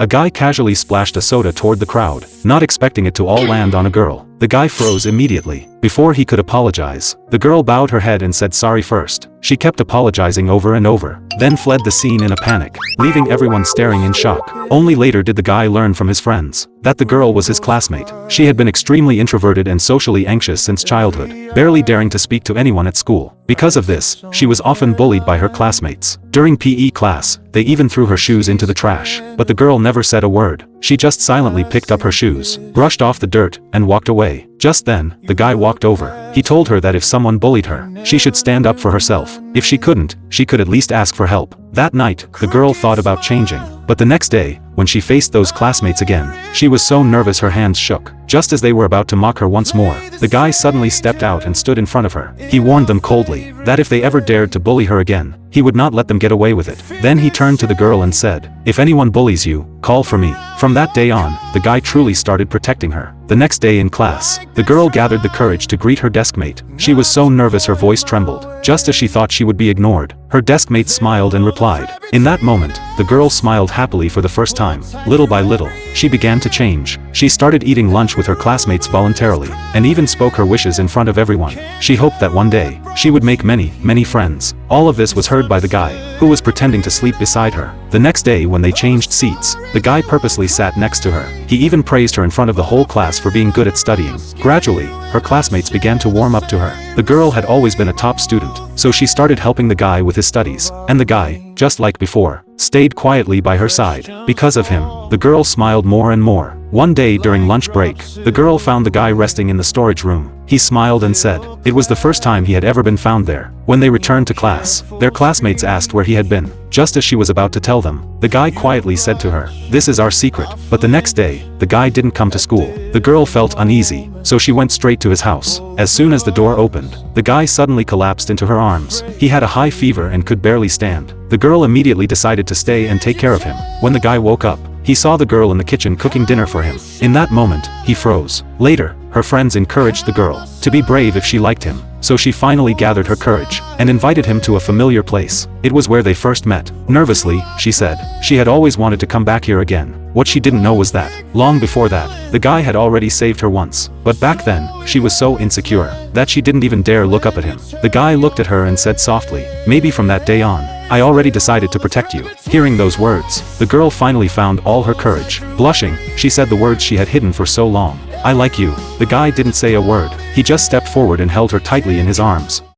A guy casually splashed a soda toward the crowd, not expecting it to all land on a girl. The guy froze immediately. Before he could apologize, the girl bowed her head and said sorry first. She kept apologizing over and over, then fled the scene in a panic, leaving everyone staring in shock. Only later did the guy learn from his friends that the girl was his classmate. She had been extremely introverted and socially anxious since childhood, barely daring to speak to anyone at school. Because of this, she was often bullied by her classmates. During PE class, they even threw her shoes into the trash, but the girl never said a word. She just silently picked up her shoes, brushed off the dirt, and walked away. Just then, the guy walked over. He told her that if someone bullied her, she should stand up for herself. If she couldn't, she could at least ask for help. That night, the girl thought about changing. But the next day, when she faced those classmates again, she was so nervous her hands shook. Just as they were about to mock her once more, the guy suddenly stepped out and stood in front of her. He warned them coldly that if they ever dared to bully her again, he would not let them get away with it. Then he turned to the girl and said, "If anyone bullies you, call for me." From that day on, the guy truly started protecting her. The next day in class, the girl gathered the courage to greet her deskmate. She was so nervous her voice trembled. Just as she thought she would be ignored, her deskmate smiled and replied. In that moment, the girl smiled happily for the first time. Little by little, she began to change. She started eating lunch with her classmates voluntarily, and even spoke her wishes in front of everyone. She hoped that one day, she would make many friends. All of this was heard by the guy, who was pretending to sleep beside her. The next day when they changed seats, the guy purposely sat next to her. He even praised her in front of the whole class for being good at studying. Gradually, her classmates began to warm up to her. The girl had always been a top student, so she started helping the guy with his studies. And the guy, just like before, stayed quietly by her side. Because of him, the girl smiled more and more. One day during lunch break, the girl found the guy resting in the storage room. He smiled and said it was the first time he had ever been found there. When they returned to class, their classmates asked where he had been. Just as she was about to tell them, the guy quietly said to her, "This is our secret." But the next day, the guy didn't come to school. The girl felt uneasy, so she went straight to his house. As soon as the door opened, the guy suddenly collapsed into her arms. He had a high fever and could barely stand. The girl immediately decided to stay and take care of him. When the guy woke up, he saw the girl in the kitchen cooking dinner for him. In that moment, he froze. Later, her friends encouraged the girl to be brave if she liked him. So she finally gathered her courage and invited him to a familiar place. It was where they first met. Nervously, she said she had always wanted to come back here again. What she didn't know was that, long before that, the guy had already saved her once. But back then, she was so insecure that she didn't even dare look up at him. The guy looked at her and said softly, "Maybe from that day on, I already decided to protect you." Hearing those words, the girl finally found all her courage. Blushing, she said the words she had hidden for so long. "I like you." The guy didn't say a word. He just stepped forward and held her tightly in his arms.